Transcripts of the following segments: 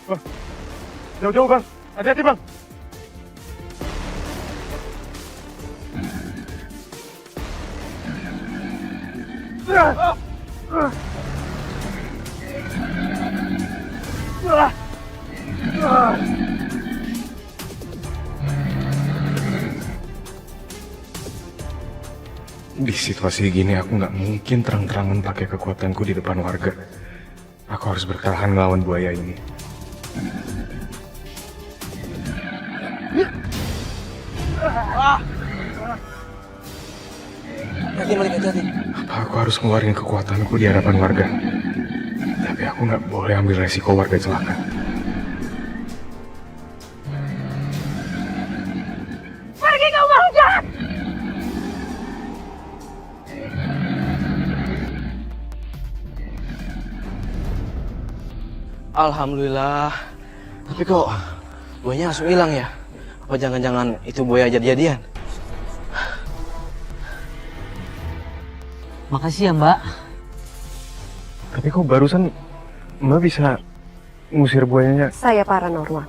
Bang, jauh-jauh bang. Hati-hati bang. Di situasi gini aku nggak mungkin terang-terangan pakai kekuatanku di depan warga. Aku harus bertahan melawan buaya ini. Apa aku harus ngeluarin kekuatanku di hadapan warga? Tapi aku nggak boleh ambil resiko warga celaka. Pergi kau makhluk jahat! Alhamdulillah. Tapi kok buayanya langsung hilang ya? Apa jangan-jangan itu buaya jadi-jadian? Makasih ya Mbak. Tapi kok barusan Mbak bisa ngusir buayanya? Saya paranormal.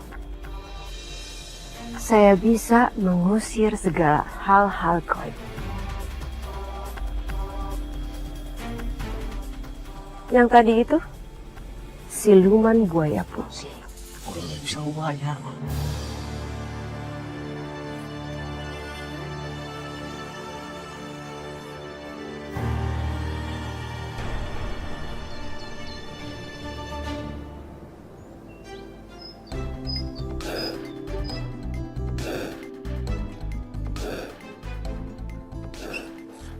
Saya bisa mengusir segala hal-hal gaib. Yang tadi itu siluman buaya putih. Bisa buaya.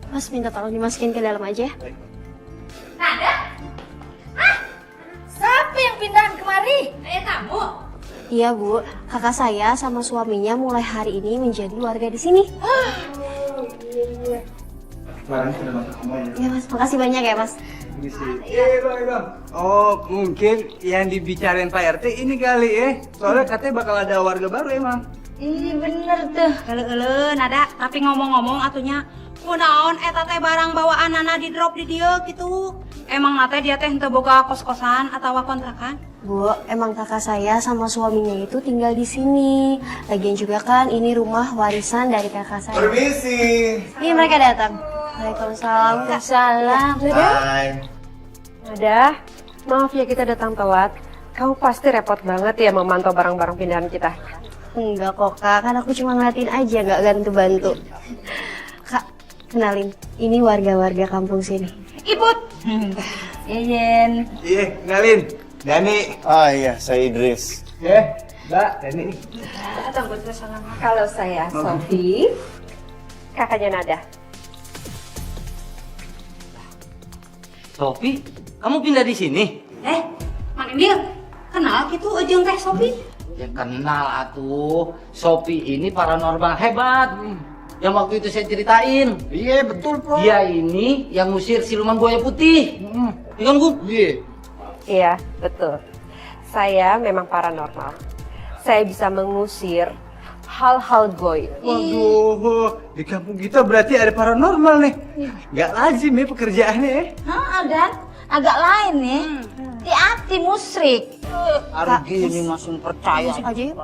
Mas minta tolong dimasukin ke dalam aja. Nada? Ah, siapa yang pindahan kemari? Kamu? Iya Bu, kakak saya sama suaminya mulai hari ini menjadi warga di sini. Iya Mas, makasih banyak ya Mas. Bang. Oh, mungkin yang dibicarain Pak RT ini kali ya. Soalnya katanya bakal ada warga baru emang. Ih bener tuh. Ele Nada. Tapi ngomong-ngomong atunya, kunaon eta teh barang bawaan Nana di drop di dia gitu. Emang nate dia teh henteu boga kos-kosan atau kontrakan? Bu, emang kakak saya sama suaminya itu tinggal di sini. Lagian juga kan ini rumah warisan dari kakak saya. Permisi. Iya mereka datang. Waalaikumsalam. Waalaikumsalam. Hai. Ada, maaf ya kita datang telat. Kamu pasti repot banget ya memantau barang-barang pindahan kita. Enggak kok kak, kan aku cuma ngeliatin aja, nggak bantu-bantu. Kak, kenalin, ini warga-warga kampung sini. Ibut. Iyen. Iya, kenalin. Dani. Ah iya, saya Idris. Mbak, Dani. Kalau saya Sofi, kakaknya Nada. Sofi, kamu pindah di sini? Mang Emil, kenal gitu jeung teh Sopi? Ya kenal atuh. Sofi ini paranormal hebat. Yang waktu itu saya ceritain. Iya betul bro. Dia ini yang ngusir siluman buaya putih. Iya kan, Gu? Iya. Iya, betul. Saya memang paranormal. Saya bisa mengusir hal-hal goib. Waduh, di kampung kita berarti ada paranormal nih. Nggak lazim ya pekerjaannya ya. Dan agak lain nih. Hati-hati musrik. Hari gini langsung percaya. Masuk aja yuk.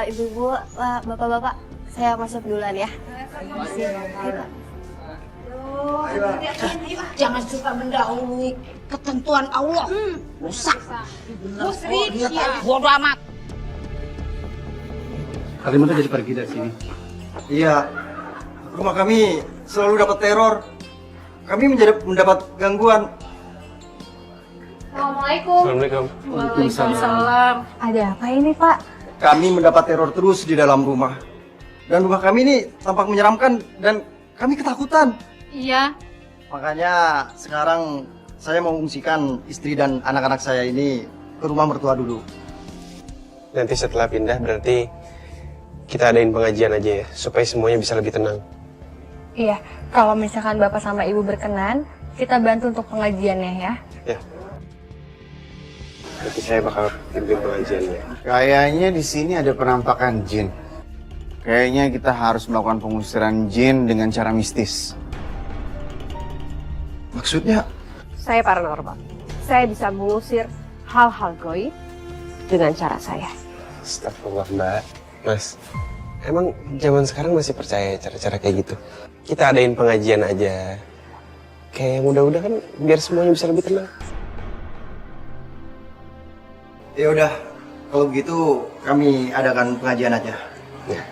Ibu-ibu, bapak-bapak, saya masuk duluan ya. Jangan suka mendahului ketentuan Allah. Rusak. Musrik. Bodoh amat. Kalian tuh jadi pergi dari sini. Iya. Rumah kami selalu dapat teror. Kami mendapat gangguan. Assalamualaikum. Waalaikumsalam. Ada apa ini Pak? Kami mendapat teror terus di dalam rumah. Dan rumah kami ini tampak menyeramkan dan kami ketakutan. Iya. Makanya sekarang saya mau mengungsikan istri dan anak-anak saya ini ke rumah mertua dulu. Nanti setelah pindah berarti kita adain pengajian aja ya, supaya semuanya bisa lebih tenang. Iya, kalau misalkan Bapak sama Ibu berkenan, kita bantu untuk pengajiannya ya. Ya. Nanti saya bakal pimpin pengajiannya. Kayaknya di sini ada penampakan jin. Kayaknya kita harus melakukan pengusiran jin dengan cara mistis. Maksudnya? Saya paranormal. Saya bisa mengusir hal-hal goib dengan cara saya. Astagfirullah Mbak. Mas, emang zaman sekarang masih percaya cara-cara kayak gitu? Kita adain pengajian aja. Kayak yang udah-udah kan biar semuanya bisa lebih tenang. Ya udah, kalau begitu kami adakan pengajian aja. Ya.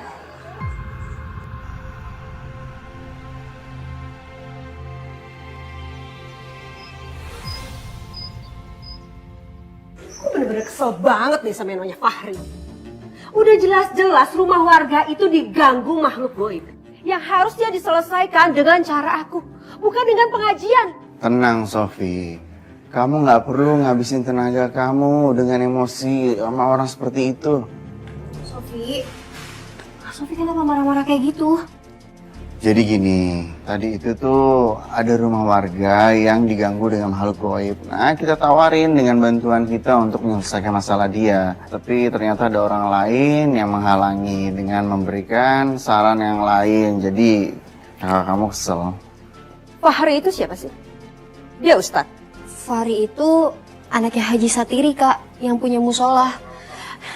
Aku bener-bener kesel banget nih sama yang namanya Fahri. Udah jelas-jelas rumah warga itu diganggu makhluk goib. Yang harusnya diselesaikan dengan cara aku, bukan dengan pengajian. Tenang, Sofi. Kamu nggak perlu ngabisin tenaga kamu dengan emosi sama orang seperti itu. Sofi kenapa marah-marah kayak gitu? Jadi gini, tadi itu tuh ada rumah warga yang diganggu dengan makhluk goib. Nah, kita tawarin dengan bantuan kita untuk menyelesaikan masalah dia. Tapi ternyata ada orang lain yang menghalangi dengan memberikan saran yang lain. Jadi kakak kamu kesel. Fahri itu siapa sih? Dia Ustadz. Fahri itu anaknya Haji Satiri, Kak, yang punya musola.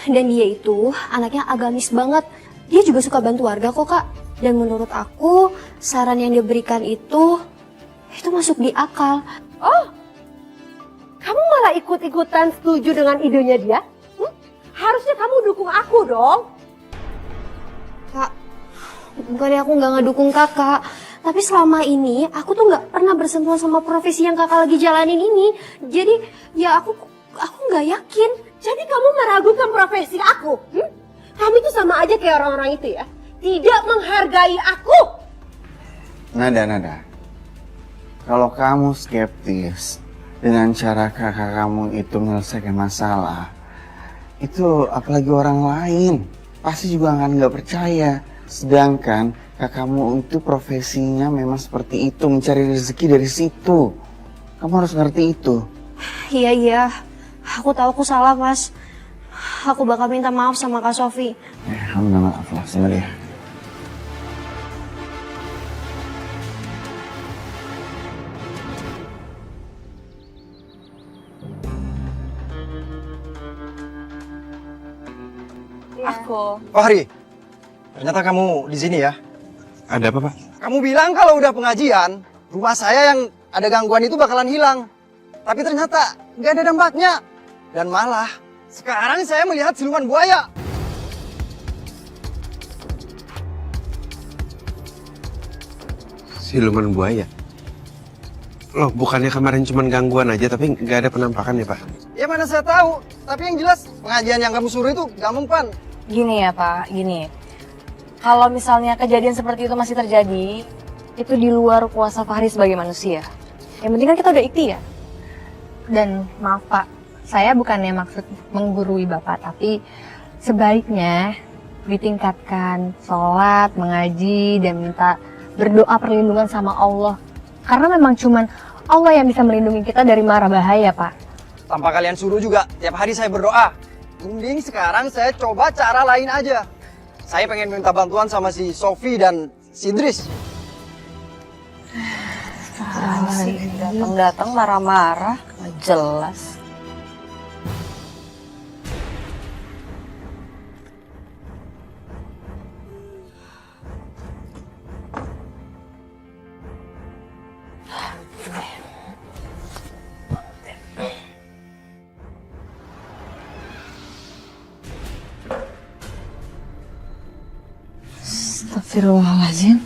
Dan dia itu anaknya agamis banget. Dia juga suka bantu warga kok, Kak. Dan menurut aku, saran yang diberikan itu masuk di akal. Oh, kamu malah ikut-ikutan setuju dengan idenya dia? Harusnya kamu dukung aku dong. Kak, bukannya aku nggak ngedukung kakak. Tapi selama ini, aku tuh nggak pernah bersentuhan sama profesi yang kakak lagi jalanin ini. Jadi, ya aku nggak yakin. Jadi kamu meragukan profesi aku? Kamu itu sama aja kayak orang-orang itu ya. Tidak menghargai aku. Nada. Kalau kamu skeptis dengan cara kakak kamu itu menyelesaikan masalah, itu apalagi orang lain pasti juga akan nggak percaya. Sedangkan kakakmu itu profesinya memang seperti itu, mencari rezeki dari situ. Kamu harus ngerti itu. Iya. Aku tahu aku salah, Mas. Aku bakal minta maaf sama Kak Sofi. Kamu minta maaf lah sama dia. Aku. Fahri, ternyata kamu di sini ya. Ada apa, Pak? Kamu bilang kalau udah pengajian, rumah saya yang ada gangguan itu bakalan hilang. Tapi ternyata nggak ada dampaknya. Dan malah, sekarang saya melihat siluman buaya. Siluman buaya? Loh, bukannya kemarin cuma gangguan aja, tapi nggak ada penampakan ya, Pak? Ya mana saya tahu. Tapi yang jelas, pengajian yang kamu suruh itu gak mempan. Gini ya Pak, gini. Kalau misalnya kejadian seperti itu masih terjadi, itu di luar kuasa Fahri sebagai manusia. Yang penting kan kita udah ikhtiar. Dan maaf Pak, saya bukannya maksud menggurui Bapak, tapi sebaiknya ditingkatkan sholat, mengaji, dan minta berdoa perlindungan sama Allah. Karena memang cuman Allah yang bisa melindungi kita dari mara bahaya, Pak. Tanpa kalian suruh juga, tiap hari saya berdoa. Mending sekarang saya coba cara lain aja. Saya pengen minta bantuan sama si Sofi dan si Idris. Datang-datang marah-marah, nggak jelas. Astagfirullahaladzim.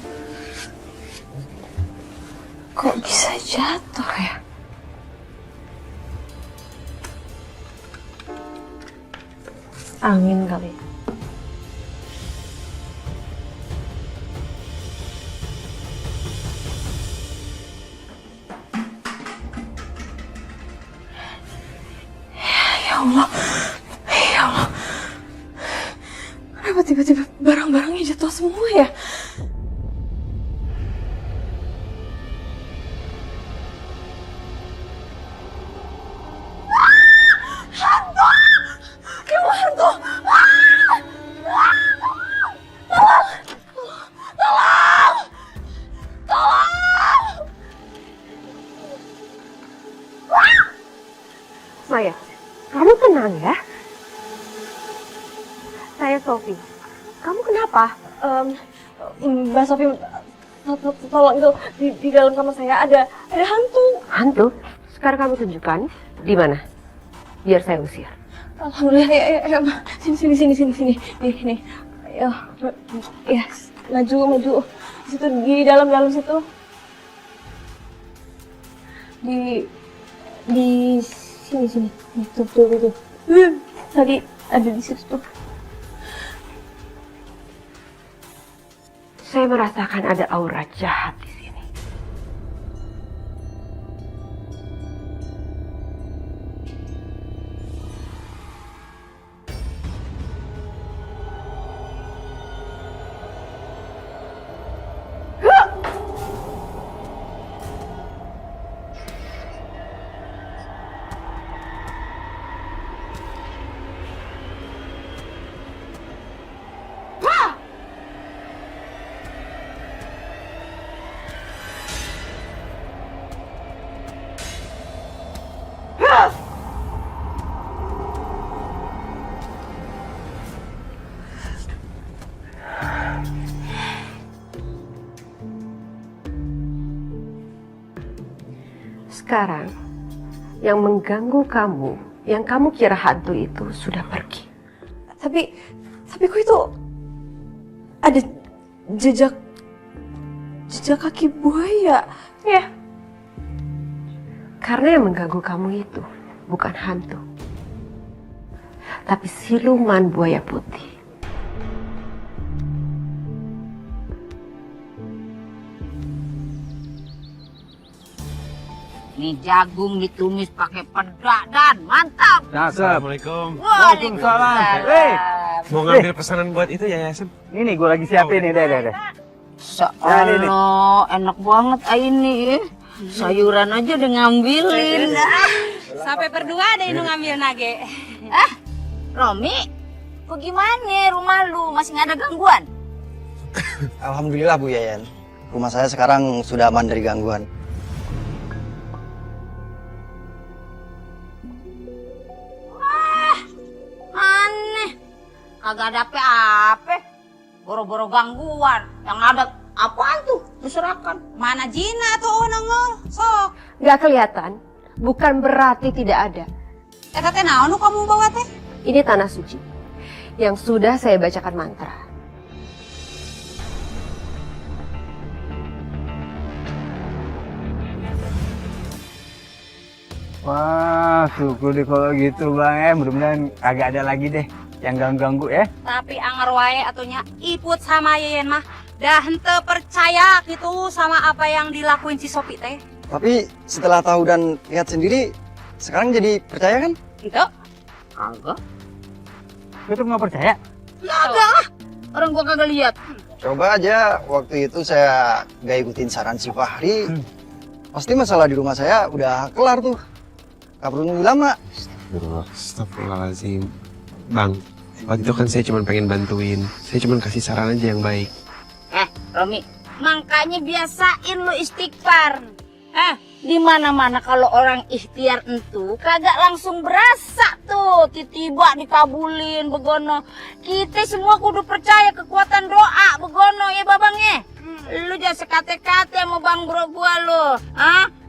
Kok bisa jatuh ya? Angin kali. Ya Allah. Ya Allah. Kenapa tiba-tiba barang-barangnya jatuh semua ya? Maya, Kamu tenang ya. Saya Sofi. Kamu kenapa? Mbak Sofi, tolong itu di dalam kamar saya ada hantu. Hantu? Sekarang kamu tunjukkan di mana. Biar saya usir. Alhamdulillah, ya, Mbak. Sini. Nih. Ayo, ya, maju. Di situ, di dalam situ. Di sini. Tuh. Tadi ada di situ tuh. Saya merasakan ada aura jahat di sini. Sekarang, yang mengganggu kamu, yang kamu kira hantu itu sudah pergi. Tapi kok itu ada jejak kaki buaya ya? Karena yang mengganggu kamu itu bukan hantu, tapi siluman buaya putih. Nih jagung ditumis pakai pedak dan mantap. Assalamualaikum. Waalaikumsalam. Mau ngambil pesanan buat itu ya, Yasin? Ini gue lagi siapin nih, deh. Allah, enak banget ini. Sayuran aja udah ngambilin. Sampai berdua ada yang ngambil nage. Romi, kok gimana rumah lu? Masih nggak ada gangguan? Alhamdulillah Bu Yayan. Rumah saya sekarang sudah aman dari gangguan. Aneh, kagak ada apa-apa. Boro-boro gangguan. Yang ada apaan tuh? Diserahkan. Mana Jina tuh nongol? Sok. Gak kelihatan, bukan berarti tidak ada. Teh naon kamu bawa teh? Ini tanah suci yang sudah saya bacakan mantra. Wah, syukur deh kalau gitu Bang. Mudah-mudahan agak ada lagi deh yang ganggu-ganggu ya. Tapi anger wae atunya Iput sama Yeyen mah dah hente percaya gitu sama apa yang dilakuin si Sopi teh. Tapi setelah tahu dan lihat sendiri, sekarang jadi percaya kan? Itu? Kagak. Betul nggak percaya? Kagak. Orang gua kagak lihat. Coba aja waktu itu saya gak ikutin saran si Fahri, pasti masalah di rumah saya udah kelar tuh. Gak perlu nunggu lama. Astagfirullahaladzim. Bang, waktu itu kan saya cuma pengen bantuin. Saya cuma kasih saran aja yang baik. Romi, makanya biasain lu istighfar. Di mana-mana kalau orang ikhtiar entu kagak langsung berasa tuh tiba dikabulin begono. Kita semua kudu percaya kekuatan doa begono ya babang ya. Lu jangan sekate-kate sama bang bro gua lu.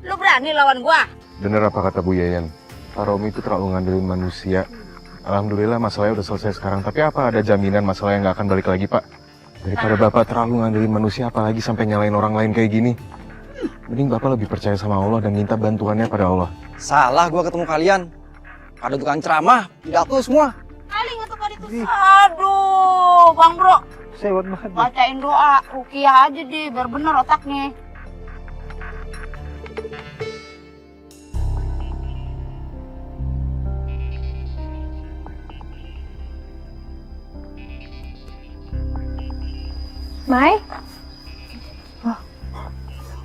Lu berani lawan gua? Bener apa kata Bu Yayan? Pak Romi itu terlalu ngandelin manusia. Alhamdulillah masalahnya udah selesai sekarang. Tapi apa ada jaminan masalah yang nggak akan balik lagi, Pak? Daripada Bapak terlalu ngandelin manusia, apalagi sampai nyalain orang lain kayak gini. Mending Bapak lebih percaya sama Allah dan minta bantuannya pada Allah. Salah gua ketemu kalian. Ada tukang ceramah, pidato semua. Kali nggak tuh itu. Aduh, bang bro. Sewot banget. Bacain doa, rukiah aja deh, biar bener otaknya. Mai?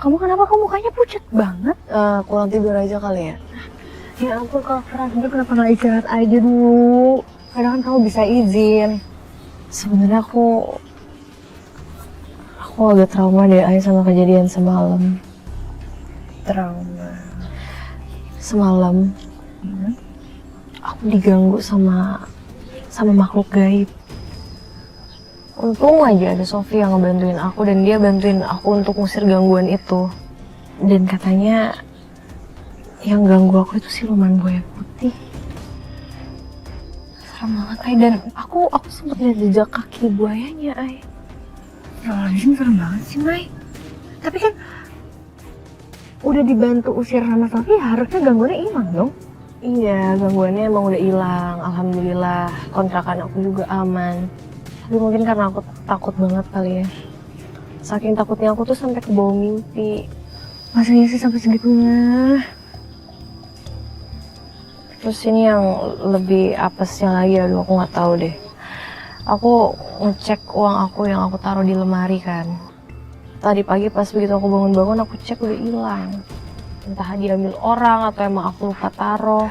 Kamu kenapa kok mukanya pucat banget? Kurang tidur aja kali ya? Ya ampun, kalau kurang tidur kenapa nggak istirahat aja dulu? Kadang kan kamu bisa izin. Sebenarnya aku agak trauma deh sama kejadian semalam. Trauma. Semalam, aku diganggu sama makhluk gaib. Untung aja ada Sofi yang ngebantuin aku dan dia bantuin aku untuk ngusir gangguan itu. Dan katanya yang ganggu aku itu siluman buaya putih. Serem banget, Ay. Dan aku sempet lihat jejak kaki buayanya, Ay. Serem banget sih, Mai. Tapi kan udah dibantu usir sama Sofi, harusnya gangguannya hilang dong. Iya, gangguannya emang udah hilang. Alhamdulillah, kontrakan aku juga aman. Tapi mungkin karena aku takut banget kali ya. Saking takutnya aku tuh sampai ke bawah mimpi. Masa iya sih sampai segitunya? Terus ini yang lebih apesnya lagi, aduh aku nggak tahu deh. Aku ngecek uang aku yang aku taruh di lemari kan. Tadi pagi pas begitu aku bangun-bangun aku cek udah hilang. Entah diambil orang atau emang aku lupa taruh.